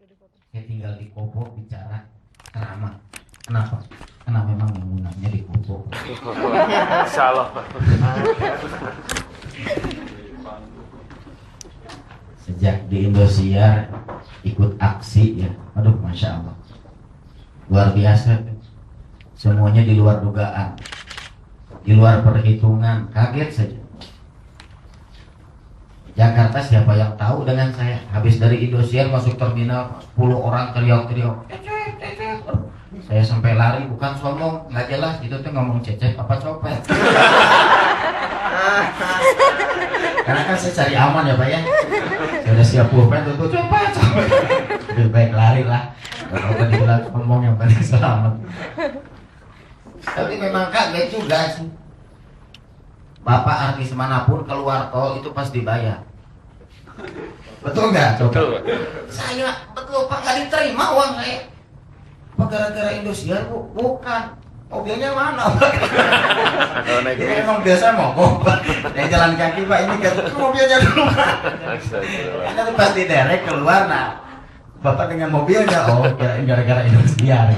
Saya tinggal di Kopo bicara ceramah. Kenapa? Karena memang yang undangnya di Kopo. Insyaallah. Sejak di Indosiar ikut aksi ya, aduh masya Allah, luar biasa. Semuanya di luar dugaan, di luar perhitungan, kaget saja. Jakarta siapa yang tahu dengan saya? Habis dari Indosiar masuk terminal 10 orang teriak-teriak. Saya sampai lari, bukan sombong, nggak jelas itu tuh ngomong cecep apa copet. Karena kan saya cari aman ya Pak ya. Saya udah siap pulpen tuh copet. Lebih baik lari lah. Kalau tadi bilang ngomong yang paling selamat. Tapi memang kaget juga sih. Bapak artis manapun keluar tol itu pasti dibayar. Betul nggak? Betul. Saya betul Pak, nggak diterima uang saya. Apa gara-gara Indosiar Bu? Bukan. Mobilnya mana Pak? Jadi emang biasa mogok Pak. Yang jalan kaki Pak ini kan mobilnya dulu Pak. Karena tuh pasti derek keluar, nah Bapak dengan mobilnya, oh gara-gara Indosiar.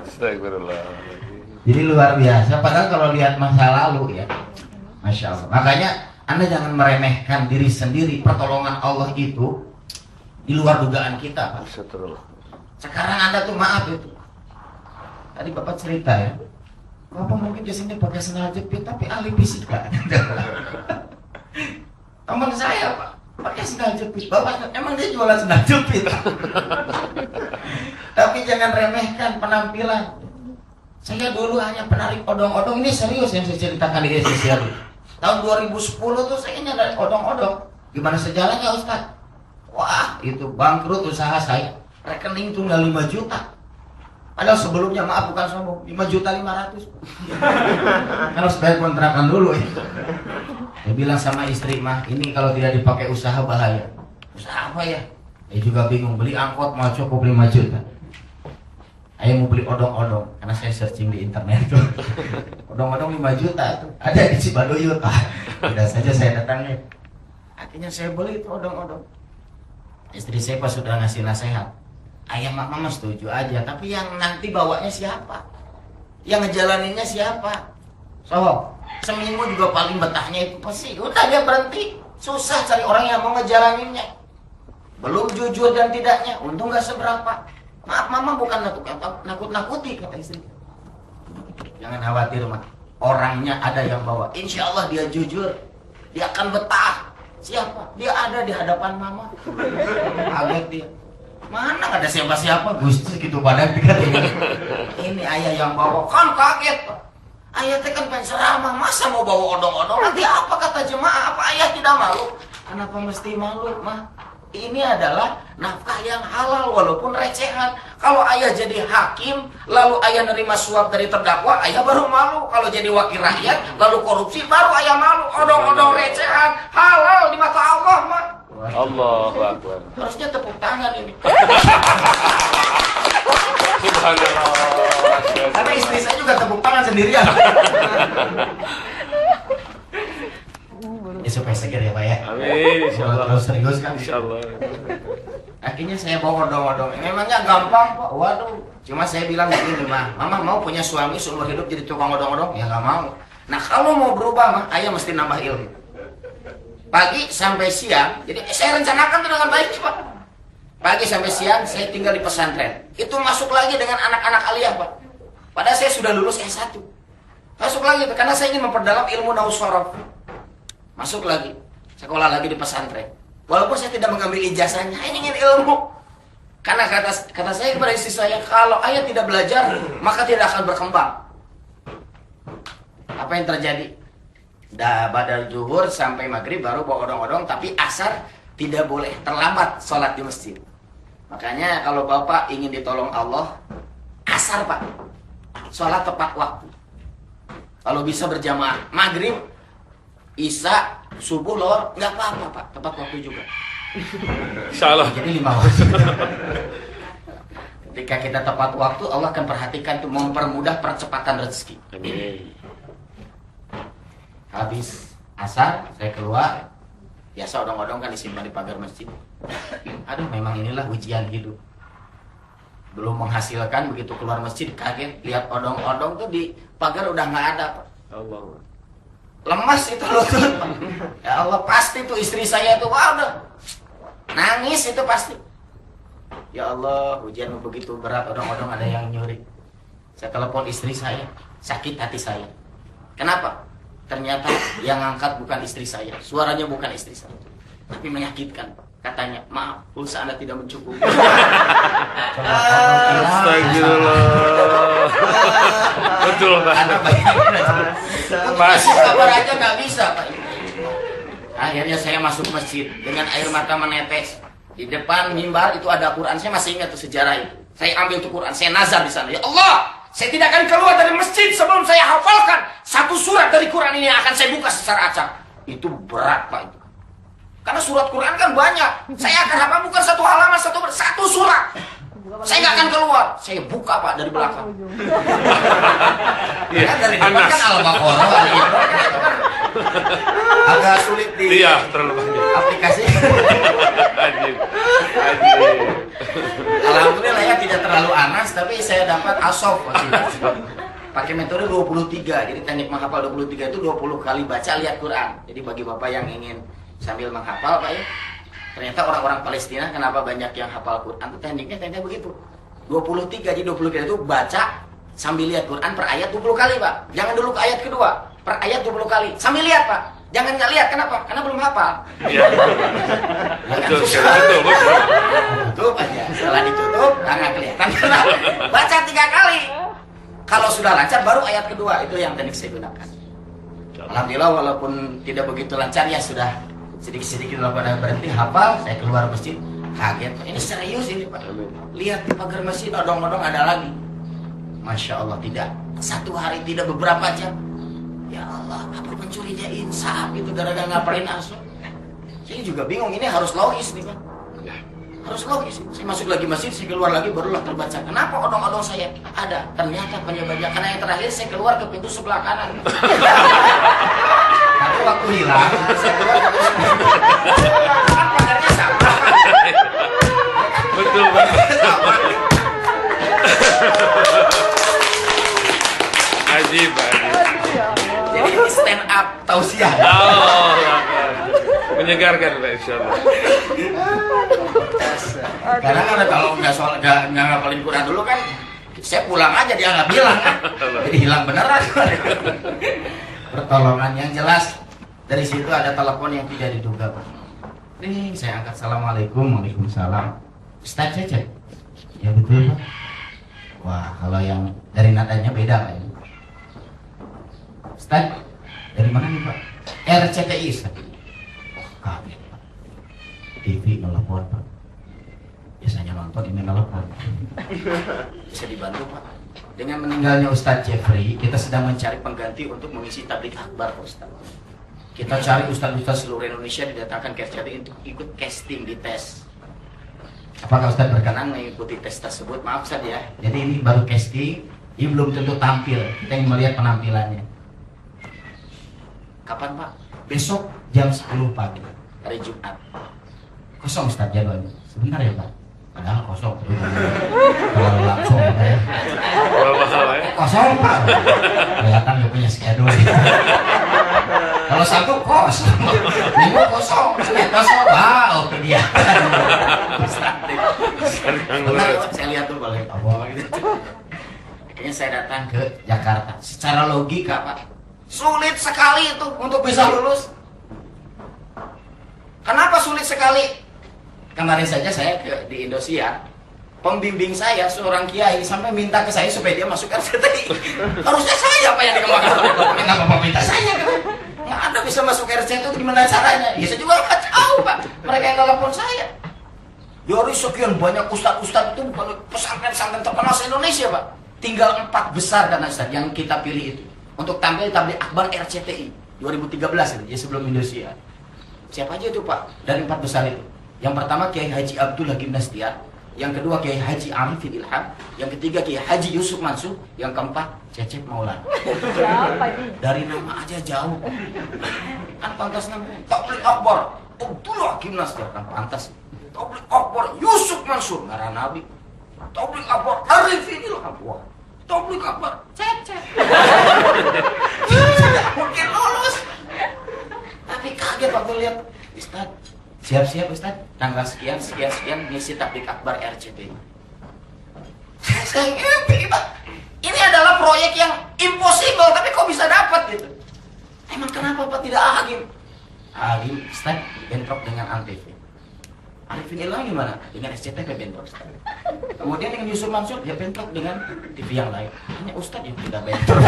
Astagfirullah. Jadi luar biasa. Padahal kalau lihat masa lalu ya, masya Allah. Makanya Anda jangan meremehkan diri sendiri. Pertolongan Allah itu di luar dugaan kita Pak. Astagfirullah. Sekarang Anda tuh maaf itu. Tadi Bapak cerita ya, Bapak mungkin di sini pakai sandal jepit tapi ahli fisika. Teman saya Pak pakai sandal jepit. Bapak emang dia jualan sandal jepit. Tapi jangan remehkan penampilan. Saya dulu hanya penarik odong-odong, ini serius yang saya ceritakan di Indosiar. Tahun 2010 tuh saya nyadar odong-odong. Gimana sejalannya Ustaz? Wah, itu bangkrut usaha saya. Rekening tunggal 5 juta. Padahal sebelumnya maaf bukan sombong, 5.500.000. Harus bayar kontrakan dulu ya. Saya bilang sama istri mah, ini kalau tidak dipakai usaha bahaya. Usaha apa ya? Saya juga bingung, beli angkot mau cukup 5 juta. Saya mau beli odong-odong, karena saya searching di internet tuh. Odong-odong 5 juta tuh, ada di Cibaduyut. Tidak saja saya datangi. Akhirnya saya beli itu odong-odong. Istri saya pas sudah ngasih nasihat, ayah mama setuju aja, tapi yang nanti bawanya siapa? Yang ngejalaninnya siapa? So, seminggu juga paling betahnya itu pasti udah dia berhenti. Susah cari orang yang mau ngejalaninnya. Belum jujur dan tidaknya, untung gak seberapa. Maaf mama bukan nakut-nakuti kata istri. Jangan khawatir mah, orangnya ada yang bawa. Insya Allah dia jujur, dia akan betah. Siapa? Dia ada di hadapan mama. Kaget dia. Mana ada siapa-siapa Gusti gitu badan pikir ini ayah yang bawa, kan kaget Pak. Ayah teh kan pengen ceramah, masa mau bawa odong-odong? Nanti apa kata jemaah? Apa ayah tidak malu? Kenapa mesti malu mah? Ini adalah nafkah yang halal walaupun recehan. Kalau ayah jadi hakim, lalu ayah nerima suap dari terdakwa, ayah baru malu. Kalau jadi wakil rakyat, lalu korupsi, baru ayah malu. Odong-odong recehan, halal di mata Allah mah. Allahu Akbar. Harusnya tepuk tangan ini. Subhanallah. Karena istri saya juga tepuk tangan sendirian. Ya supaya segar ya Pak ya. Amin. Insyaallah. Terus serius kan. Insyaallah. Akhirnya saya bawa odong-odong. Memangnya gampang Pak. Waduh. Cuma saya bilang begini mah, mama mau punya suami seumur hidup jadi tukang odong-odong? Ya nggak mau. Nah kalau mau berubah mah, ayah mesti nambah ilmu. Pagi sampai siang, jadi saya rencanakan itu dengan baik Pak. Pagi sampai siang saya tinggal di pesantren. Itu masuk lagi dengan anak-anak aliyah Pak. Padahal saya sudah lulus S1. Masuk lagi karena saya ingin memperdalam ilmu nahu shorof. Masuk lagi, sekolah lagi di pesantren. Walaupun saya tidak mengambil ijazahnya, saya ingin ilmu. Karena kata saya kepada istri saya, kalau ayah tidak belajar, maka tidak akan berkembang. Apa yang terjadi? Badal zuhur sampai maghrib baru bawa odong-odong, tapi asar tidak boleh terlambat sholat di masjid. Makanya kalau Bapak ingin ditolong Allah, asar Pak, sholat tepat waktu. Kalau bisa berjamaah, maghrib, isya, subuh, lor, nggak apa-apa Pak, tepat waktu juga. Insyaallah. Jadi 5 waktu. Ketika kita tepat waktu, Allah akan perhatikan untuk mempermudah percepatan rezeki. Amin. Habis asar, saya keluar, Biasa odong-odong kan disimpan di pagar masjid. Aduh, memang inilah ujian hidup. Belum menghasilkan, begitu keluar masjid kaget lihat odong-odong tuh di pagar udah nggak ada, Pak. Allah. Lemas itu lutut, Pak. Ya Allah, pasti tuh istri saya tuh wah udah nangis itu pasti. Ya Allah, ujian begitu berat, odong-odong ada yang nyuri. Saya telepon istri saya, sakit hati saya. Kenapa? Ternyata yang angkat bukan istri saya, suaranya bukan istri saya, tapi menyakitkan, Pak. Katanya, maaf, pulsa Anda tidak mencukupi. Astagfirullah. Betul, Pak. Anda bayangin, kasih kabar aja nggak bisa, Pak. Akhirnya saya masuk masjid dengan air mata menetes. Di depan mimbar itu ada Quran, saya masih ingat tuh sejarah itu. Saya ambil tuh Quran, saya nazar di sana. Ya Allah, saya tidak akan keluar dari masjid sebelum saya hafalkan satu surat dari Quran ini yang akan saya buka secara acak. Itu berat, Pak, itu. Karena surat Quran kan banyak. Saya akan hafal bukan satu halaman, satu surat. Saya nggak akan keluar. Saya buka, Pak, dari belakang. Iya, Dari depan kan Al-Baqarah. Agak sulit di Iya, terlalu banyak. aplikasi. Ajib. Ajib. Alhamdulillah ya tidak terlalu anas, tapi saya dapat asof waktu itu. Pakai metode 23. Jadi teknik menghafal 23 itu 20 kali baca lihat Quran. Jadi bagi Bapak yang ingin sambil menghafal, Pak ya. Ternyata orang-orang Palestina kenapa banyak yang hafal Quran itu tekniknya begitu. 23, jadi 23 itu baca sambil lihat Quran per ayat 20 kali, Pak. Jangan dulu ke ayat kedua, per ayat 20 kali. Sambil lihat, Pak. Jangan nggak lihat, kenapa? Karena belum hafal. Iya. Betul, betul. Tutup aja. Setelah ditutup, nggak kelihatan. Baca 3 kali. Kalau sudah lancar, baru ayat kedua. Itu yang teknik saya gunakan. Alhamdulillah, walaupun tidak begitu lancar, ya sudah sedikit-sedikit pada berhenti hafal. Saya keluar masjid, kaget. Ini serius ini, Pak. Lihat di pagar masjid, odong-odong ada lagi. Masya Allah, tidak. Satu hari, tidak beberapa jam. Ya Allah, apa pencurinya insaf itu gara-gara ngapain asuh? Saya juga bingung, ini harus logis nih, Pak. Harus logis. Saya masuk lagi masjid, saya keluar lagi, barulah terbaca. Kenapa odong-odong saya ada? Ternyata penyebabnya karena yang terakhir saya keluar ke pintu sebelah kanan. Tapi waktu hilang, saya keluar ke pintu sebelah kanan. Kan pagarnya sama. Betul, Pak. Sama. Ajib, ajib. Jadi ini stand up tausiah. Oh, menyegarkan, Pak, insyaallah. Karena kan kalau nggak ngapalin Quran dulu kan, saya pulang aja dia nggak bilang kan, jadi hilang beneran. Pertolongan yang jelas dari situ ada telepon yang tidak diduga, Pak. Nih saya angkat, assalamualaikum, waalaikumsalam. Ustaz Cecep, ya betul, Pak. Wah kalau yang dari nadanya beda, Pak. Ustaz, dari mana nih, Pak? RCTI, Ustaz. Oh, kaget, Pak. TV nelfon, Pak. Biasanya nonton, ini nelfon. Bisa dibantu, Pak? Dengan meninggalnya Ustadz Jeffrey, kita sedang mencari pengganti untuk mengisi tablik akbar, Pak Ustadz. Kita cari ustadz-ustadz seluruh Indonesia didatangkan ke RCTI untuk ikut casting di tes. Apakah Ustadz berkenan mengikuti tes tersebut? Maaf Ustadz ya, jadi ini baru casting, ini belum tentu tampil. Kita ingin melihat penampilannya. Kapan, Pak? Besok jam 10 pagi, hari Jumat. Kosong Ustadz jadwalnya. Sebentar ya, Pak? Padahal kosong. Kalau langsung ya. Kosong, Pak. Kelihatan gak punya schedule. Kalau Sabtu kosong, Minggu kosong, Senin kosong, wow, ke dia. Benar, saya lihat tuh boleh apa gitu. Akhirnya saya datang ke Jakarta. Secara logika, Pak, sulit sekali itu untuk bisa lulus. Kenapa sulit sekali? Kemarin saja saya di Indosiar, pembimbing saya seorang kiai sampai minta ke saya supaya dia masuk RCTI. Harusnya saya Pak yang dikembangkan. Minta Bapak minta saya kan. Nggak ada bisa masuk RCTI itu gimana caranya? Ya saya juga nggak tahu, Pak. Mereka yang telepon saya. Dari sekian banyak ustadz-ustadz itu bukan pesantren-pesantren terkenal se-Indonesia, Pak. Tinggal 4 besar dan Ustadz yang kita pilih itu untuk tampil di tablik akbar RCTI 2013 itu, ya sebelum Indosiar. Siapa aja itu, Pak? Dari 4 besar itu. Yang pertama Kiai Haji Abdullah Gimnastiar, yang kedua Kiai Haji Arifin Ilham, yang ketiga Kiai Haji Yusuf Mansur, yang keempat Cecep Maulana. Dari nama aja jauh. Kan pantas namanya tablik akbar Abdullah Gimnas dia kan pantas. Tablik akbar Yusuf Mansur ngarah Nabi. Tablik akbar Arifin Ilham. Tablik akbar Cecep. Tidak mungkin lulus. Tapi kaget waktu lihat Ustaz. Siap-siap Ustaz. Tanggal sekian ngisi tablik akbar RCT. Saya ngimpi Pak. Ini adalah proyek yang impossible, tapi kok bisa dapat gitu? Emang kenapa Pak tidak Agim? Agim, Ustaz, bentrok dengan Antv. Arifin Ilham gimana? Dengan SCTV bentrok. Ustaz. Kemudian dengan Yusuf Mansur, dia bentrok dengan TV yang lain. Hanya Ustaz yang tidak bentrok.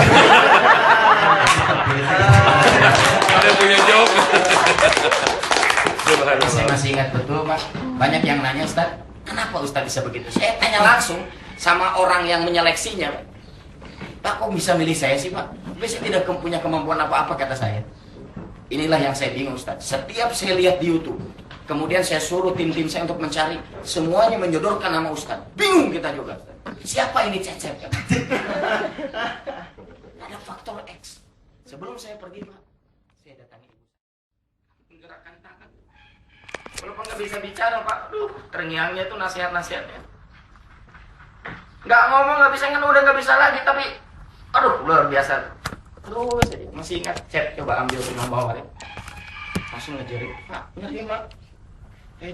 Ada punya job. Saya masih ingat betul Pak. Banyak yang nanya Ustaz, kenapa Ustaz bisa begitu? Saya tanya langsung sama orang yang menyeleksinya. Pak, kok bisa milih saya sih Pak? Tapi saya tidak punya kemampuan apa-apa kata saya. Inilah yang saya bingung Ustaz. Setiap saya lihat di YouTube, kemudian saya suruh tim-tim saya untuk mencari, semuanya menyodorkan nama Ustaz. Bingung kita juga Ustaz. Siapa ini Cecep? Ada faktor X. Sebelum saya pergi Pak, saya datangi ibu. Menggerakkan tangan. Walaupun nggak bisa bicara Pak, terngiangnya itu nasihat-nasihatnya. Nggak ngomong, nggak bisa udah nggak bisa lagi, tapi aduh luar biasa. Terus jadi masih ingat chat, coba ambil semua bawah ya. Langsung ngejerit, Pak, nyeri Pak.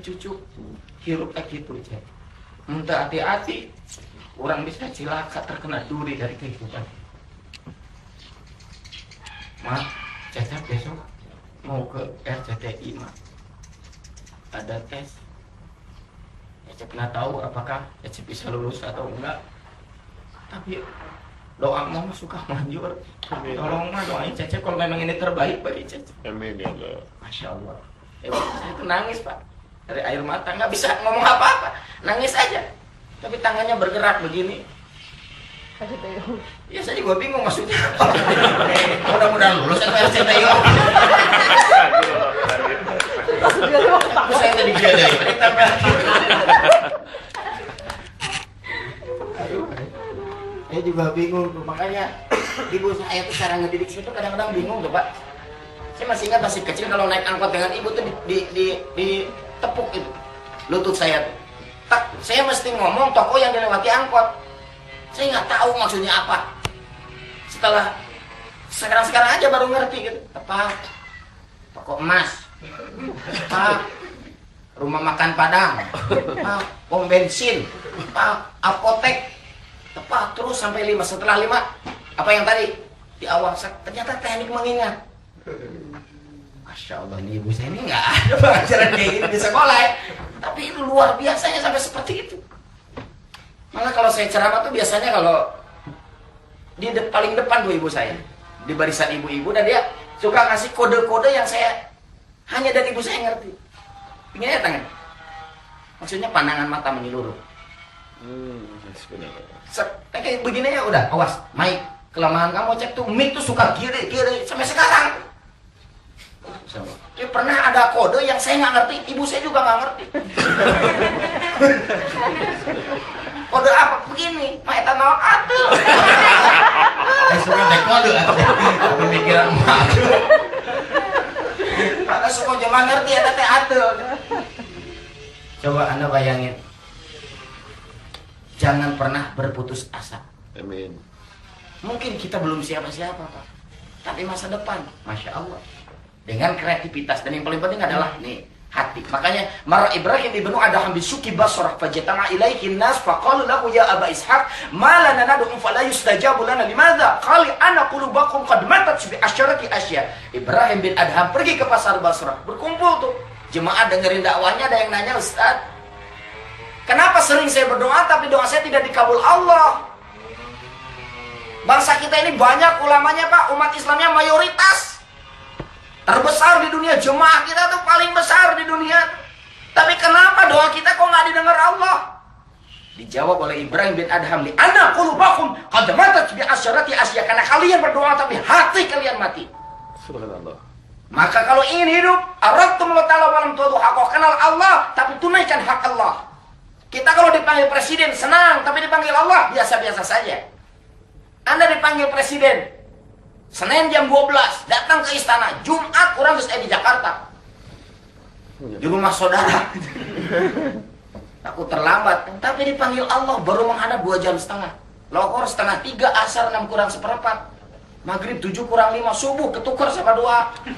Cucu hirup kayak gitu chat. Minta hati-hati, orang bisa cilaka terkena duri dari kehidupan. Mak, Cecep besok mau ke RCTI Mak. Ada tes. Cecep nggak tahu apakah Cecep bisa lulus atau enggak. Tapi doa mama suka manjur. Tolong mah doain Cecep kalau memang ini terbaik bagi Cecep. Amin ya Allah. Masya Allah. Saya itu nangis Pak. Dari air mata nggak bisa ngomong apa-apa. Nangis aja. Tapi tangannya bergerak begini. Ya saya juga bingung maksudnya apa. Mudah-mudahan lulus atau RCTI. Aku saya tadi gila dari tapi saya juga bingung tuh, makanya ibu saya tuh cara ngedidik saya tuh kadang-kadang bingung tuh Pak. Saya masih ingat masih kecil kalau naik angkot dengan ibu tuh ditepuk itu lutut saya tuh. Tak, saya mesti ngomong toko yang dilewati angkot. Saya nggak tahu maksudnya apa. Setelah sekarang aja baru ngerti gitu. Tepat toko emas. Tepat rumah makan Padang. Tepat pom bensin. Tepat apotek. Tepat terus sampai 5. Setelah 5 apa yang tadi di awal ternyata teknik mengingat. Masya Allah, ini ibu saya ini nggak ada pelajaran kayak gini di sekolah ya. Tapi itu luar biasanya sampai seperti itu. Malah kalau saya ceramah tuh biasanya kalau di paling depan tuh ibu saya, di barisan ibu-ibu, dan dia suka ngasih kode-kode yang saya hanya dan ibu saya ngerti. Ini ya tangan. Maksudnya pandangan mata menyeluruh. Kayak begini ya udah, awas, mic. Kelemahan kamu cek tuh, mic tuh suka kiri sampai sekarang. Pernah ada kode yang saya nggak ngerti, ibu saya juga nggak ngerti. Kode apa begini? Maetan nawak atul. Saya suka naik kode atul. Pemikiran emak. Ada suka jemaah ngerti ya teh atul. Coba Anda bayangin. Jangan pernah berputus asa. Amin. Mungkin kita belum siapa-siapa Pak, tapi masa depan, Masya Allah, dengan kreativitas, dan yang paling penting adalah nih hati. Makanya Mar Ibrahim ibnu Adham bisuki Basrah fajatama ilaihi nas faqala lahu ya Aba Ishaq ma lana nad'u fala yustajabu lana limadza qali ana qulubakum qad matat bi asyarati asya. Ibrahim bin Adham pergi ke pasar Basrah, berkumpul tuh jemaah dengerin dakwahnya. Ada yang nanya, Ustaz, kenapa sering saya berdoa tapi doa saya tidak dikabul Allah? Bangsa kita ini banyak ulamanya Pak, umat Islamnya mayoritas terbesar di dunia, jemaah kita tuh paling besar di dunia. Tapi kenapa doa kita kok nggak didengar Allah? Dijawab oleh Ibrahim bin Adham, li anna qulubakum qad matat bi asyarati asya, karena kalian berdoa tapi hati kalian mati. Subhanallah. Maka kalau ingin hidup, aradtum la ta'ala walam tudu haqqa, kenal Allah tapi tunaikan hak Allah. Kita kalau dipanggil presiden senang, tapi dipanggil Allah biasa-biasa saja. Anda dipanggil presiden Senin jam 12, datang ke istana. Jumat orang terus di Jakarta. di rumah saudara. Aku terlambat, tapi dipanggil Allah baru menghadap 2 jam setengah. Lohor setengah 3, asar 6 kurang seperempat, maghrib 7 kurang 5, subuh ketukar sama 2.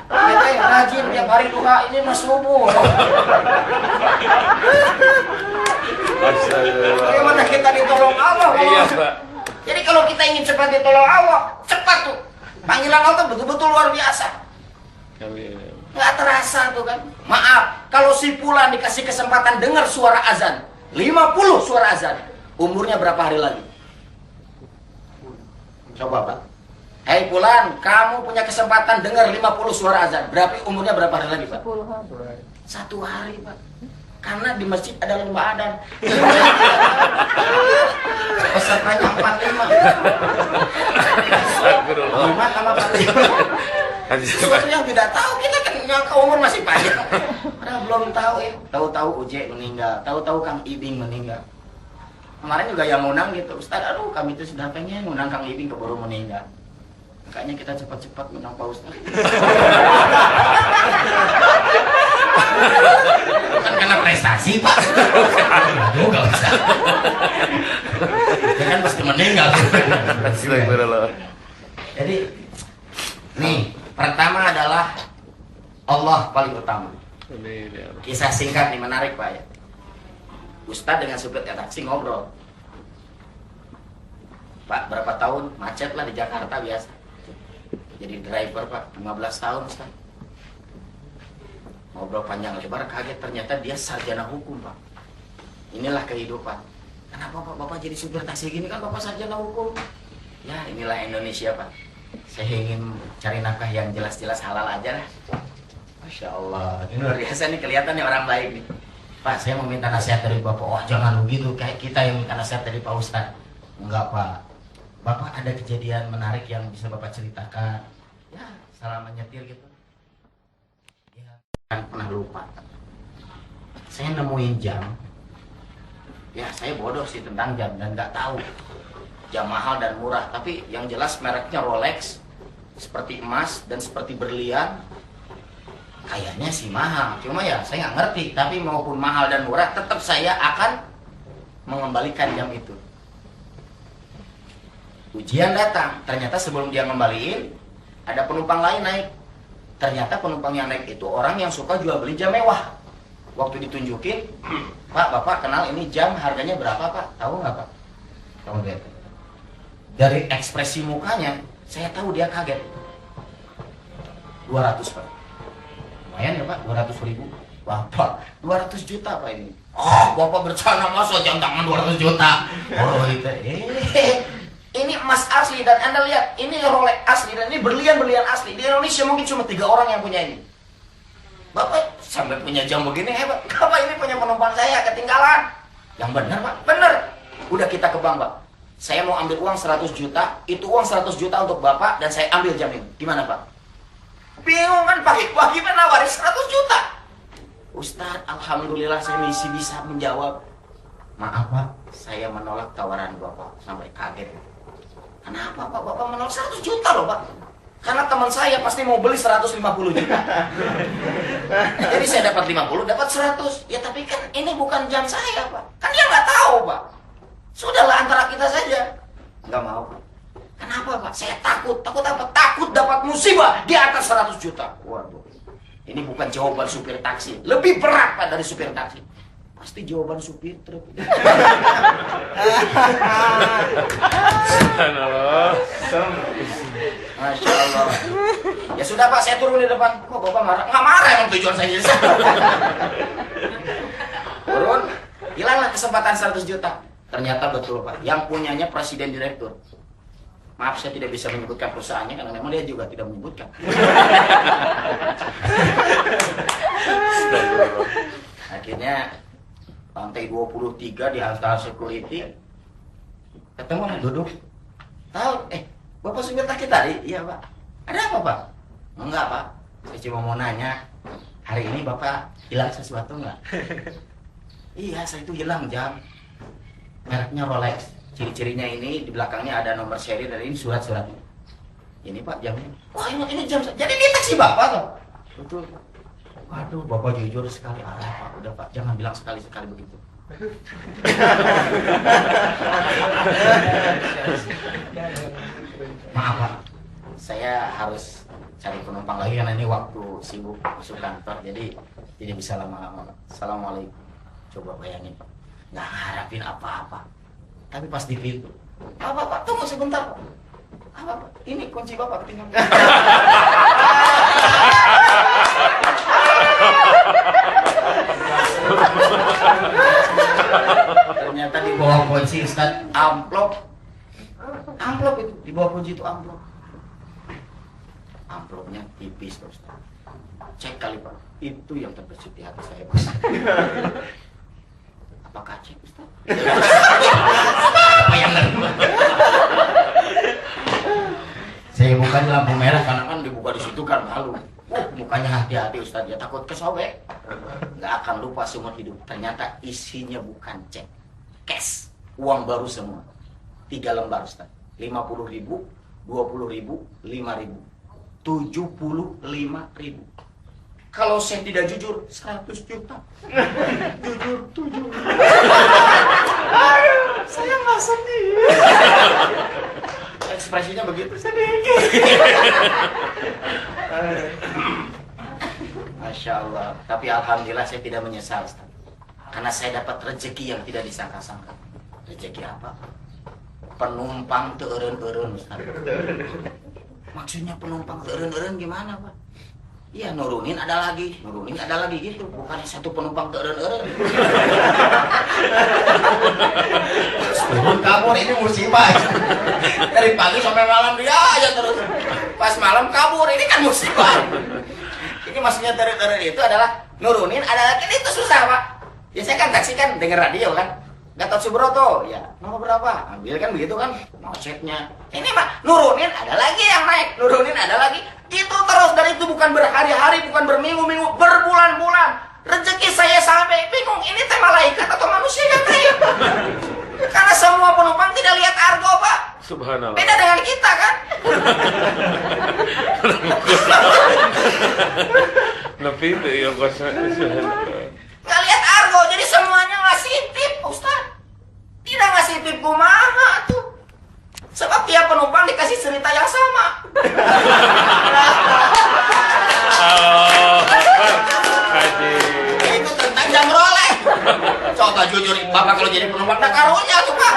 Kita yang rajin tiap hari duha, ini mah subuh. Bagaimana kita ditolong Allah? Iya, Pak. Jadi kalau kita ingin cepat ditolong Allah, cepat tuh. Panggilan Allah betul-betul luar biasa. Amin. Nggak terasa tuh kan. Maaf, kalau si Fulan dikasih kesempatan dengar suara azan 50 suara azan, umurnya berapa hari lagi? Coba Pak. Hei Fulan, kamu punya kesempatan dengar 50 suara azan, berarti umurnya berapa hari lagi Pak? 10 hari. 1 hari Pak. Karena di masjid ada lomba adan. Pesertanya 45. Astagfirullah. Umat sama 45. Sesuatu yang tidak tahu, kita kan nyangka umur masih panjang. Padahal belum tahu ya. Tahu-tahu Uje meninggal, tahu-tahu Kang Ibing meninggal. Kemarin juga yang ngundang gitu, Ustaz, aduh kami itu sudah pengen ngundang Kang Ibing keburu meninggal. Makanya kita cepat-cepat ngundang Pak Ustaz. Bukan karena prestasi Pak. Aduh gak usah. Dia kan pasti meninggal. Astagfirullah. Jadi, nih, pertama adalah Allah paling utama. Amin ya Allah. Kisah singkat nih, menarik Pak ya. Ustadz dengan supir taksi ngobrol. Pak, berapa tahun macet lah di Jakarta biasa. Jadi driver Pak, 15 tahun Ustadz. Ngobrol panjang lebar, kaget ternyata dia sarjana hukum Pak. Inilah kehidupan. Kenapa Pak, Bapak jadi supir taksi gini, kan Bapak sarjana hukum? Ya inilah Indonesia Pak. Saya ingin cari nafkah yang jelas-jelas halal aja lah. Masya Allah, ini luar biasa nih, kelihatan nih orang baik nih. Pak, saya mau minta nasihat dari Bapak. Oh jangan begitu, kayak kita yang minta nasihat dari Pak Ustadz. Enggak Pak, Bapak ada kejadian menarik yang bisa Bapak ceritakan. Ya, selama nyetir gitu. Ya, kan pernah lupa. Saya nemuin jam. Ya, saya bodoh sih tentang jam dan nggak tahu jam mahal dan murah. Tapi yang jelas mereknya Rolex, seperti emas dan seperti berlian. Kayaknya sih mahal, cuma ya saya nggak ngerti. Tapi maupun mahal dan murah, tetap saya akan mengembalikan jam itu. Ujian datang, ternyata sebelum dia ngembaliin, ada penumpang lain naik. Ternyata penumpang yang naik itu orang yang suka jual beli jam mewah. Waktu ditunjukin, Pak, Bapak kenal ini jam harganya berapa Pak? Tahu nggak Pak? Kamu lihat. Dari ekspresi mukanya, saya tahu dia kaget. 200 Pak. Lumayan ya Pak, 200 ribu. Bapak, 200 juta Pak ini. Oh, Bapak bercanda masa jam tangan 200 juta. Oh itu, ini emas asli dan Anda lihat, ini Rolex asli dan ini berlian-berlian asli. Di Indonesia mungkin cuma 3 orang yang punya ini. Bapak sampai punya jam begini hebat. Bapak ini punya penumpang saya ketinggalan. Yang benar Pak, benar. Udah kita ke bank Pak. Saya mau ambil uang 100 juta, itu uang 100 juta untuk Bapak dan saya ambil jam ini. Gimana Pak? Bingung kan pagi-pagi menawarin 100 juta. Ustadz, alhamdulillah saya masih bisa menjawab. Maaf Pak, saya menolak tawaran Bapak. Sampai kaget. Kenapa Pak? Bapak menolak 100 juta loh Pak. Karena teman saya pasti mau beli 150 juta. Jadi saya dapat 50, dapat 100. Ya tapi kan ini bukan jam saya Pak. Kan dia nggak tahu Pak. Sudahlah antara kita saja. Nggak mau Pak. Kenapa Pak? Saya takut. Takut apa? Takut dapat musibah di atas 100 juta. Waduh. Ini bukan jawaban supir taksi. Lebih berat Pak dari supir taksi. Pasti jawaban supir truk. Subhanallah. Masya Allah. Ya sudah Pak, saya turun di depan. Kok Bapak marah? Nggak marah, emang tujuan saya jadi turun, hilanglah kesempatan 100 juta. Ternyata betul Pak, yang punyanya presiden direktur. Maaf saya tidak bisa menyebutkan perusahaannya karena memang dia juga tidak menyebutkan. Akhirnya lantai 23 di antara security ketemu lah duduk. Tahu? Bapak supir taksi tadi? Iya Pak. Ada apa Pak? Enggak Pak. Saya cuma mau nanya, hari ini Bapak hilang sesuatu enggak? Iya, saya itu hilang jam. Mereknya Rolex. Ciri-cirinya ini di belakangnya ada nomor seri dan ini surat-suratnya. Ini Pak jamnya. Wah ini jam. Jadi ini taksi Bapak toh? Betul. Waduh, Bapak jujur sekali. Ah, Pak, udah Pak, jangan bilang sekali-sekali begitu. Maaf Pak, saya harus cari penumpang lagi karena ini waktu sibuk masuk kantor, jadi tidak bisa lama-lama Pak. Assalamualaikum. Coba bayangin Pak, nggak harapin apa-apa, tapi pas di pintu, Pak, tunggu sebentar Pak. Pak, ini kunci Bapak ketinggalan. Ternyata di bawah kunci Ustaz amplop itu di bawah kunci itu amplopnya tipis Ustaz. Cek kali Pak, itu yang terbesit di hati saya Pak. Apakah cek Ustaz? Apa yang saya buka di lampu merah karena kan dibuka di situ kan malu. Mukanya hati-hati Ustaz, ya takut kesobek. Nggak akan lupa seumur hidup. Ternyata isinya bukan cek, cash, uang baru semua. 3 lembar Ustaz. 50.000, 20.000, 5.000, 75.000. Kalau saya tidak jujur, 100 juta. Jujur. Saya nggak sedih. Ekspresinya begitu, sedih. Masya Allah. Tapi alhamdulillah saya tidak menyesal Ustaz. Karena saya dapat rezeki yang tidak disangka-sangka. Rezeki apa? Penumpang teureun-eureun Ustaz. Maksudnya penumpang teureun-eureun gimana Pak? Iya, nurunin ada lagi gitu. Bukan satu penumpang teureun-eureun. Turun kabur ini musibah. Dari pagi sampai malam dia aja terus. Pas malam kabur, ini kan musibah. Ini maksudnya teureun-eureun itu adalah nurunin ada lagi, itu susah Pak. Ya saya kan taksi kan denger radio kan. Gatot Subroto, ya mau berapa? Ambil kan begitu kan, mau ceknya. Ini mah nurunin ada lagi yang naik, nurunin ada lagi. Itu terus, dan itu bukan berhari-hari, bukan berminggu-minggu, berbulan-bulan. Rezeki saya sampai bingung, ini teh malaikat atau manusia yang naik? Karena semua penumpang tidak lihat argo Pak. Subhanallah. Beda dengan kita kan. Tapi itu ya Nggak lihat argo, jadi semuanya ngasih tip Ustaz. Tidak ngasih tip kumaha tuh. Sebab tiap penumpang dikasih cerita yang sama. Haji. Itu tentang jam rolek. Coba jujur Bapak kalau jadi penumpang nak karunya tuh Pak.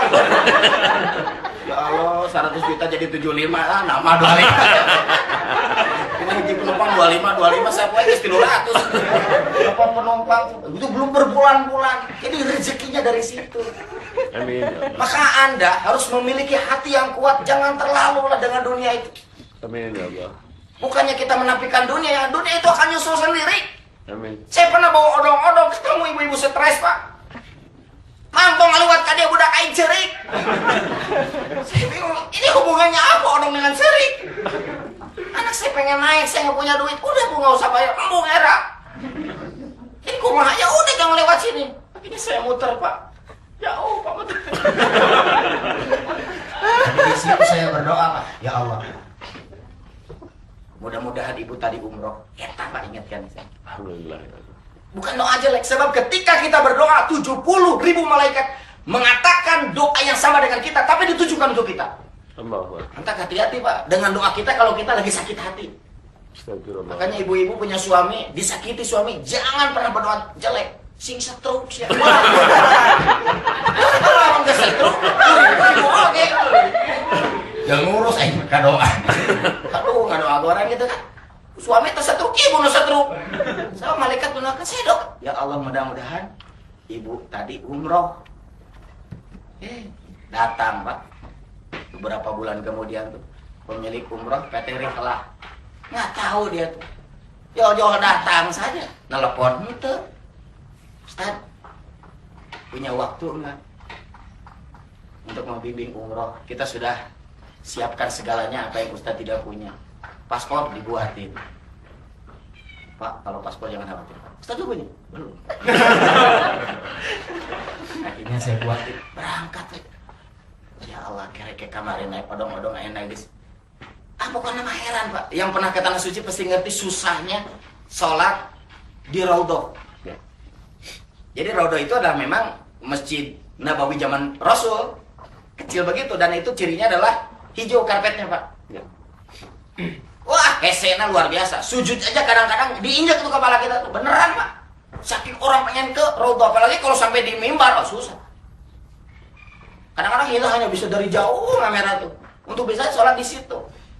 Ya Allah, 100 juta jadi 75 lah, nama 25. Ini jadi penumpang 25 saya punya 300. Berapa penumpang? Itu belum berbulan-bulan. Jadi rezekinya dari situ. Amin. Maka Anda harus memiliki hati yang kuat, jangan terlalu lah dengan dunia itu. Amin ya Allah. Bukannya kita menafikan dunia, ya dunia itu akan nyusul sendiri. Amin. Saya pernah bawa odong-odong, ketemu ibu-ibu stres Pak. Mangkong ngaliwat ka dia budak aing cerik. Saya bingung, ini hubungannya apa odong dengan cerik? Anak saya pengen naik, saya nggak punya duit, udah Bu nggak usah bayar, embung era. Ini kumaha, ya udah jangan lewat sini. Ini saya muter Pak, jauh Pak muter. Di situ saya berdoa Pak, ya Allah. Mudah-mudahan ibu tadi umroh, eta Pak ingatkan saya. Alhamdulillah. Bukan doa jelek, sebab ketika kita berdoa 70.000 malaikat mengatakan doa yang sama dengan kita, tapi ditujukan untuk kita. Allahu Akbar. Entah hati-hati Pak dengan doa kita kalau kita lagi sakit hati. Astagfirullah. Makanya ibu-ibu punya suami, disakiti suami, jangan pernah berdoa jelek. Sing setruk sih. Kalau orang ke setruk, ibu oke. Jangan ngurus mereka doa. Aduh, nggak doa orang gitu kan. Suami tersetruk, ibu tersetruk. Sama malaikat mendoakan saya dok. Ya Allah, mudah-mudahan ibu tadi umroh. Datang Pak. Beberapa bulan kemudian tuh pemilik umroh PT Rihlah. Nggak tahu dia tuh. Jauh-jauh datang saja. Telepon itu. Ustaz, punya waktu enggak? Untuk membimbing umroh. Kita sudah siapkan segalanya apa yang Ustaz tidak punya. Paspor dibuatin. Pak, kalau paspor jangan khawatir. Ustaz tuh punya? Belum. Akhirnya saya buatin. Berangkat. Ya Allah, kira-kira kemarin naik odong-odong naik guys. Bukan nama heran Pak. Yang pernah ke Tanah Suci pasti ngerti susahnya sholat di Raudhah. Ya. Jadi Raudhah itu adalah memang masjid Nabawi zaman Rasul, kecil begitu, dan itu cirinya adalah hijau karpetnya, Pak. Ya. Wah, hesena luar biasa. Sujud aja kadang-kadang diinjak tuh kepala kita tuh. Beneran, Pak. Saking orang pengen ke Raudhah, apalagi kalau sampai di mimbar, oh, susah. Kadang-kadang kita hanya bisa dari jauh kamera tuh. Untuk bisa sholat di situ.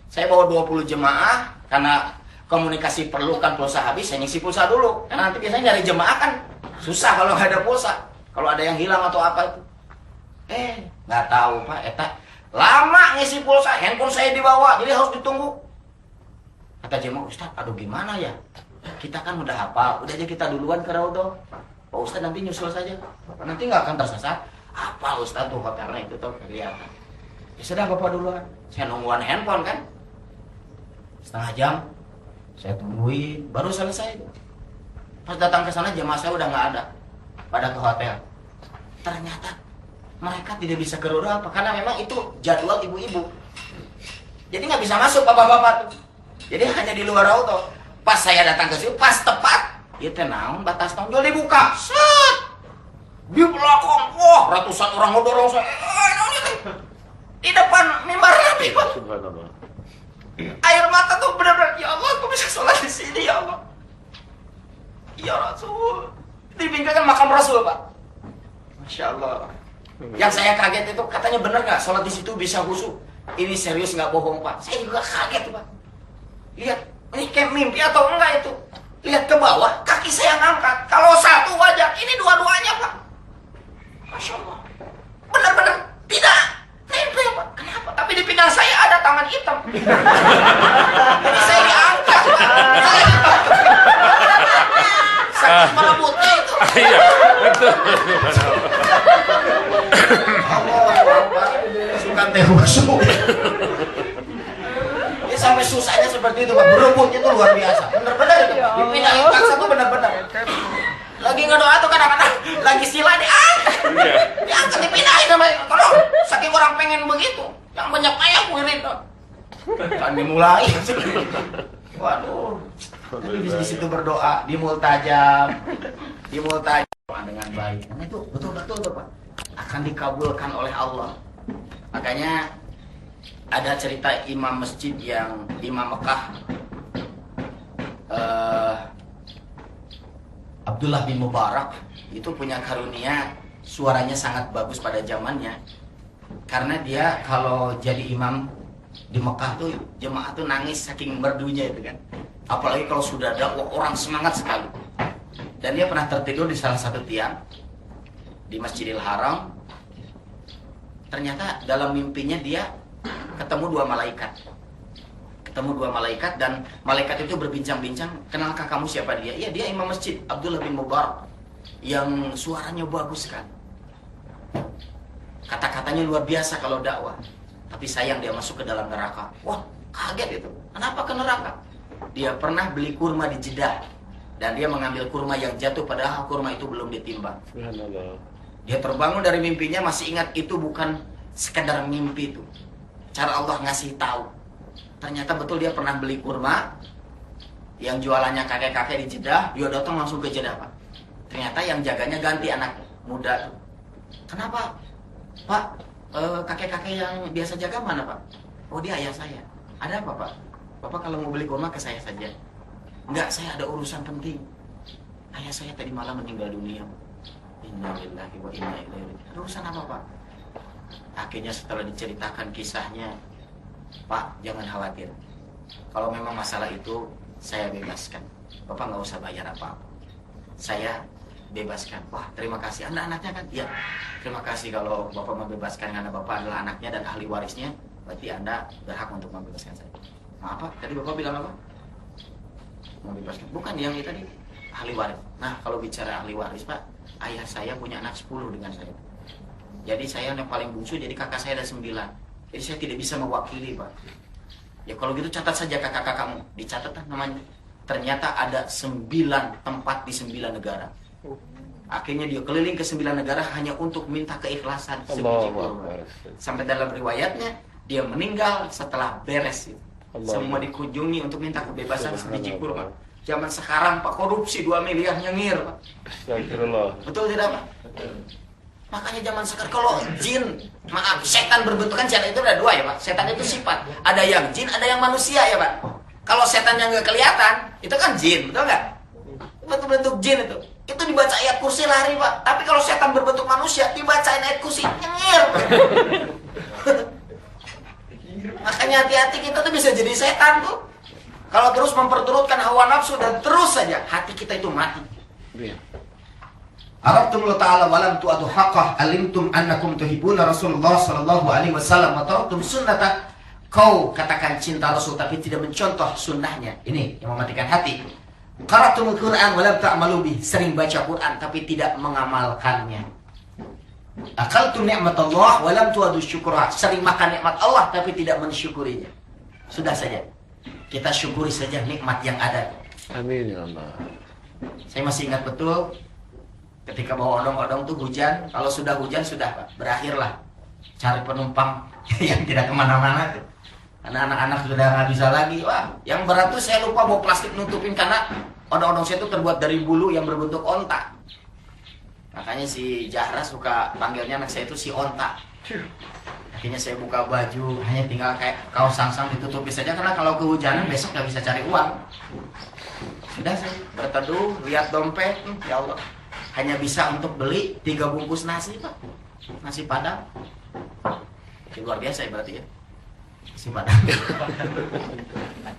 Saya bawa 20 jemaah, karena komunikasi perlu kan pulsa habis, saya ngisi pulsa dulu. Karena nanti biasanya nyari jemaah kan susah kalau nggak ada pulsa. Kalau ada yang hilang atau apa itu. Nggak tahu, Pak. Eta lama ngisi pulsa, handphone saya dibawa, jadi harus ditunggu. Kata jemaah, Ustaz, aduh gimana ya? Kita kan udah hafal, udah aja kita duluan ke Raudhah. Pak Ustaz nanti nyusul saja. Nanti nggak akan tersesat. Apa Ustaz tuh hotelnya itu tuh kelihatan. Ya sudah Bapak duluan. Saya nungguan handphone kan. Setengah jam. Saya tungguin, baru selesai. Pas datang ke sana jemaah saya udah nggak ada. Pada ke hotel. Ternyata mereka tidak bisa ke Raudhah apa? Karena memang itu jadwal ibu-ibu. Jadi nggak bisa masuk bapak-bapak tuh. Jadi hanya di luar Raudhah. Pas saya datang ke situ, pas tepat, ya tenang, batas tonjol dibuka. Set! Di belakang, wah, ratusan orang ngedorong saya. Di depan mimbar Nabi, Pak. Subhanallah. Air mata tuh benar-benar, ya Allah, aku bisa sholat di sini, ya Allah. Ya Rasul. Dipinggiran makam Rasul, Pak. Masya Allah. Yang saya kaget itu, katanya benar nggak sholat di situ bisa khusyuk? Ini serius nggak bohong, Pak. Saya juga kaget, Pak. Lihat, ini kayak mimpi atau enggak itu? Lihat ke bawah, kaki saya ngangkat. Kalau satu wajah, ini dua-duanya, Pak. Masya Allah. Benar-benar tidak nempel, Pak. Kenapa? Tapi di pinggang saya ada tangan hitam. Jadi saya diangkat, Pak. Sakit melebutnya itu. Iya, betul. Suka teh khusyuk. Dia sampai susahnya seperti itu, Pak. Berebutnya itu luar biasa. Benar-benar itu. Dipindahin paksa tuh benar-benar. Lagi ngedoa tuh kadang-kadang lagi sila diangkat dipindahin sama tolong. Saking orang pengen begitu. Yang banyak ayam wirid tuh. Kan dimulai. Waduh. Nanti di situ berdoa di multajam dengan baik. Nah, itu betul-betul tuh, Pak. Akan dikabulkan oleh Allah. Makanya ada cerita imam masjid yang imam Mekah, Abdullah bin Mubarak, itu punya karunia suaranya sangat bagus pada zamannya. Karena dia kalau jadi imam di Mekah tuh jemaah tuh nangis saking merdunya itu kan. Apalagi kalau sudah ada orang semangat sekali. Dan dia pernah tertidur di salah satu tiang di Masjidil Haram. Ternyata dalam mimpinya dia ketemu dua malaikat dan malaikat itu berbincang-bincang, kenalkah kamu siapa dia? Iya, dia imam masjid Abdullah bin Mubarak yang suaranya bagus kan. Kata-katanya luar biasa kalau dakwah. Tapi sayang dia masuk ke dalam neraka. Wah, kaget itu. Kenapa ke neraka? Dia pernah beli kurma di Jeddah dan dia mengambil kurma yang jatuh padahal kurma itu belum ditimbang. Subhanallah. Dia terbangun dari mimpinya, masih ingat itu bukan sekedar mimpi itu. Cara Allah ngasih tahu. Ternyata betul dia pernah beli kurma yang jualannya kakek-kakek di Jeddah. Dia datang langsung ke Jeddah, Pak. Ternyata yang jaganya ganti anak muda. Kenapa? Pak, kakek-kakek yang biasa jaga mana, Pak? Oh, dia ayah saya. Ada apa, Pak? Bapak kalau mau beli kurma ke saya saja. Enggak, saya ada urusan penting. Ayah saya tadi malam meninggal dunia. Innalillahi wa inna ilaihi raji'un. Urusan apa, Pak? Akhirnya setelah diceritakan kisahnya, Pak, jangan khawatir. Kalau memang masalah itu, saya bebaskan. Bapak nggak usah bayar apa-apa. Saya bebaskan. Wah, terima kasih. Anda anaknya kan? Iya. Terima kasih kalau Bapak membebaskan karena Bapak adalah anaknya dan ahli warisnya. Berarti Anda berhak untuk membebaskan saya. Nah, apa? Tadi Bapak bilang apa? Membebaskan. Bukan yang itu tadi. Ahli waris. Nah, kalau bicara ahli waris, Pak, ayah saya punya anak 10 dengan saya. Jadi saya yang paling bungsu, jadi kakak saya ada 9. Jadi saya tidak bisa mewakili, Pak. Ya kalau gitu catat saja kakak-kakak kamu. Dicatat namanya. Ternyata ada 9 tempat di 9 negara. Akhirnya dia keliling ke 9 negara hanya untuk minta keikhlasan sebiji kurma. Sampai dalam riwayatnya, dia meninggal setelah beres itu. Semua dikunjungi untuk minta kebebasan sebiji kurma. Zaman sekarang Pak korupsi 2 miliar nyengir Pak. Astagfirullah. Betul tidak Pak? Makanya zaman sekarang kalau jin, maaf, setan berbentuk kan setan itu ada 2 ya Pak. Setan itu sifat. Ada yang jin, ada yang manusia ya Pak. Kalau setan yang nggak kelihatan, itu kan jin, betul nggak? Bentuk jin itu. Itu dibaca ayat kursi lari Pak. Tapi kalau setan berbentuk manusia, dibacain ayat kursi nyengir Pak. Makanya hati-hati, kita tuh bisa jadi setan tuh. Kalau terus memperturutkan hawa nafsu dan terus saja hati kita itu mati. Arabtumullah ta'ala walam tu'adu haqqah alimtum annakum tuhibbuna Rasulullah sallallahu alaihi wasallam wa taraktum sunnata. Kau katakan cinta Rasul tapi tidak mencontoh sunnahnya. Ini yang mematikan hati. Qara'tumul Qur'an walam ta'malu bih. Sering baca Quran tapi tidak mengamalkannya. Akaltum ni'matallah walam tu'adu syukurah. Sering makan nikmat Allah tapi tidak mensyukurinya. Sudah saja. Kita syukuri saja nikmat yang ada. Amin ya Allah. Saya masih ingat betul ketika bawa odong-odong tuh hujan. Kalau sudah hujan sudah Pak, berakhirlah cari penumpang yang tidak kemana-mana tuh. Karena anak-anak sudah nggak bisa lagi. Wah, yang berat tuh saya lupa bawa plastik nutupin karena odong-odong saya itu terbuat dari bulu yang berbentuk onta. Makanya si Zahra suka panggilnya anak saya itu si onta. Akhirnya saya buka baju, hanya tinggal kayak kaos sangsang ditutupi saja karena kalau kehujanan besok nggak bisa cari uang. Sudah saya berteduh, lihat dompet, ya Allah, hanya bisa untuk beli 3 bungkus nasi Pak, nasi padang. Luar biasa ya berarti ya, nasi padang.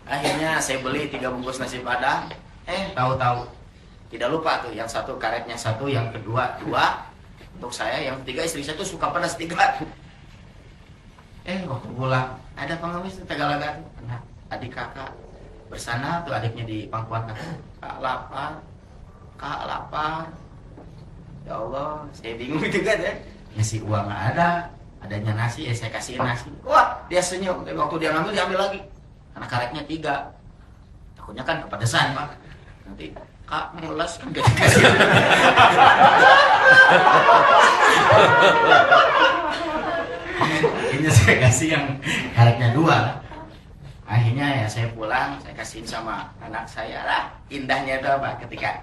Akhirnya saya beli 3 bungkus nasi padang. Tahu-tahu tidak lupa tuh, yang satu karetnya 1, yang kedua 2 untuk saya, yang ketiga istri saya tuh suka pedas 3. Waktu pulang ada pengemis di Tegalaga tuh, adik kakak bersana tuh, adiknya di pangkuan kak lapar. Ya Allah, saya bingung juga deh. Ngasih uang nggak ada, adanya nasi, saya kasihin nasi. Wah, dia senyum. Tapi waktu dia ngambil, diambil lagi. Karena karetnya 3. Takutnya kan kepedesan Pak. Nanti kak mulas kan gak dikasih. Akhirnya saya kasih yang karetnya 2. Akhirnya ya saya pulang, saya kasihin sama anak saya lah. Indahnya itu apa? Ketika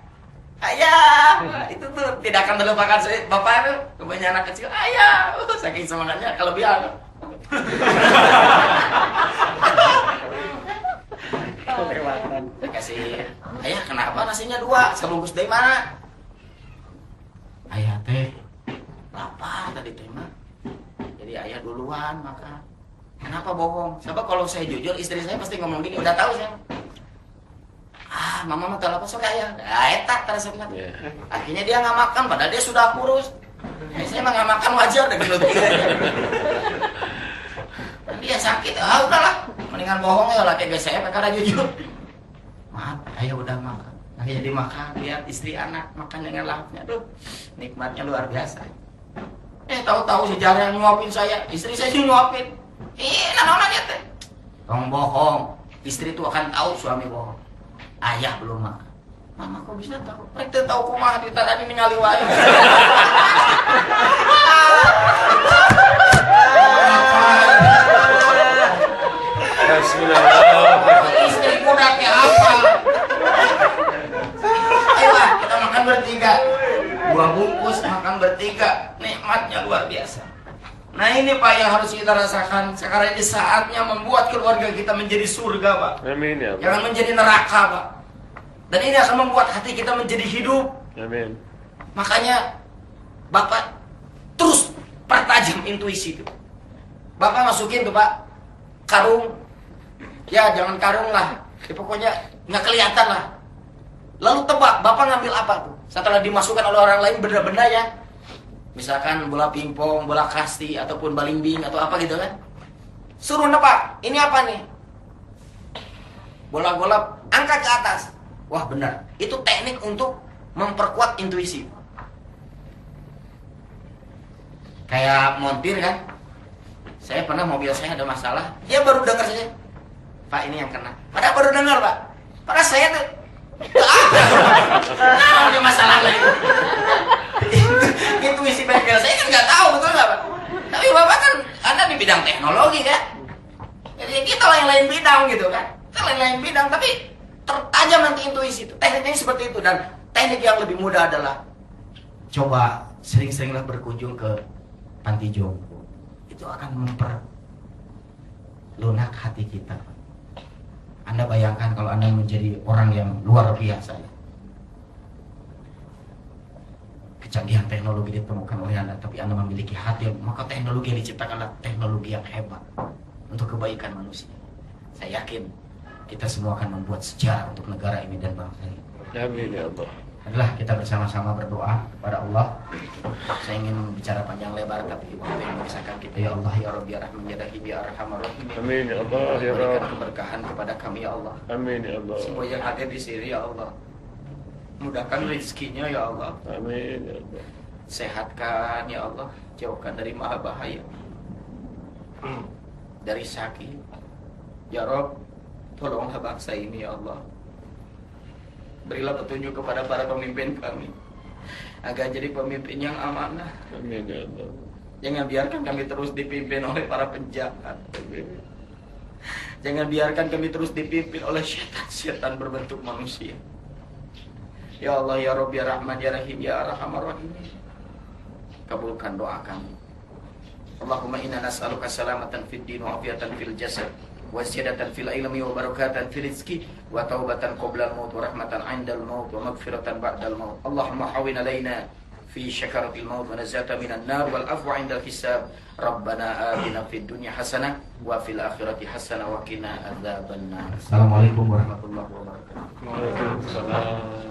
ayah, itu tuh tidak akan terlupakan saya. Bapak itu kebanyakan anak kecil, ayah, saking semangatnya kelebihan. Saya kasih, ayah kenapa nasinya 2? Sebungkus dari mana? Ayah teh lapar tadi terima. Jadi ayah duluan makan. Kenapa bohong? Sebab kalau saya jujur, istri saya pasti ngomong gini, udah tahu saya. Mama mau tahu apa sok ayah? Etak terasa banget. Akhirnya dia nggak makan, padahal dia sudah kurus. Saya mah nggak makan wajar deh gendut gitu. Dan dia sakit, udahlah, mendingan bohong ya lah kayak saya perkara jujur. Maaf, ayah udah makan. Akhirnya dimakan, lihat istri anak makan dengan lahapnya, tuh nikmatnya luar biasa. Tahu-tahu sejarah yang nyuapin saya, istri saya sih nyuapin. Nanya teh. Tong bohong, istri itu akan tahu suami bohong. Ayah belum makan. Mama kok bisa tahu? Mereka tahu kumaha di tadi ningali wae. Bismillah. Istri kudaknya apa? Ayolah, kita makan bertiga. 2 bungkus makan bertiga. Nikmatnya luar biasa. Nah ini Pak yang harus kita rasakan. Sekarang ini saatnya membuat keluarga kita menjadi surga Pak. Amin ya Allah. Jangan menjadi neraka Pak. Dan ini akan membuat hati kita menjadi hidup. Amin. Makanya Bapak terus pertajam intuisi itu. Bapak masukin tuh Pak karung. Ya jangan karung lah, ya, pokoknya nggak kelihatan lah. Lalu tebak Bapak ngambil apa tuh? Setelah dimasukkan oleh orang lain benda-benda ya, misalkan bola pingpong, bola kasti, ataupun balimbing atau apa gitu kan. Suruh nebak, ini apa nih? Bola-bola angkat ke atas. Wah benar, itu teknik untuk memperkuat intuisi. Kayak montir kan. Saya pernah mobil saya ada masalah, dia baru dengar saja, Pak ini yang kena. Padahal baru dengar Pak. Padahal saya tuh ada masalah lagi. Intuisi bengkel saya kan nggak tahu, betul nggak Pak? Tapi Bapak kan Anda di bidang teknologi kan. Jadi kita lain-lain bidang gitu kan. Kita lain-lain bidang tapi tertarik tajam nanti intuisi itu. Tekniknya seperti itu. Dan teknik yang lebih mudah adalah coba sering-seringlah berkunjung ke panti jompo. Itu akan memperlunak hati kita. Anda bayangkan kalau Anda menjadi orang yang luar biasa, ya. Kecanggihan teknologi ditemukan oleh Anda, tapi Anda memiliki hati, maka teknologi yang diciptakanlah teknologi yang hebat untuk kebaikan manusia. Saya yakin kita semua akan membuat sejarah untuk negara ini dan bangsa ini. Amin ya Allah. Adalah kita bersama-sama berdoa kepada Allah. Saya ingin bicara panjang lebar, tapi waktu yang memisahkan kita. Ya Allah, ya Rabbi, ya Rahman, ya Rahim, ya Arhamar Rahimin. Amin ya Allah ya Berikan Rabb. keberkahan kepada kami ya Allah. Amin ya Allah. Semua yang hadir di sini ya Allah, mudahkan rezekinya ya Allah. Amin ya Allah. Sehatkan ya Allah, jauhkan dari maha bahaya, dari sakit. Ya Rabb, tolonglah bangsa ini ya Allah. Berilah petunjuk kepada para pemimpin kami agar jadi pemimpin yang amanah. Amin ya Allah. Jangan biarkan kami terus dipimpin oleh para penjahat. Amin. Jangan biarkan kami terus dipimpin oleh setan-setan berbentuk manusia. Ya Allah, ya Rabbi, ya Rahman, ya Rahim, ya Arhamar Rahimin. Kabulkan doa kami. Allahumma inna nas'aluka salamatan fid din wa afiatan fil jasad wa ziyadatan fil ilmi wa barakatan fil rizqi wa taubatan qabla al-maut wa rahmatan 'indal maut wa maghfiratan ba'dal maut. Allahumma hawwin alaina fi syakaratil maut wa najata minan nar wal afwa 'indal hisab. Rabbana atina fid dunya hasanah wa fil akhirati hasanah wa qina adzabannar. Assalamualaikum warahmatullahi wabarakatuh. Waalaikumsalam.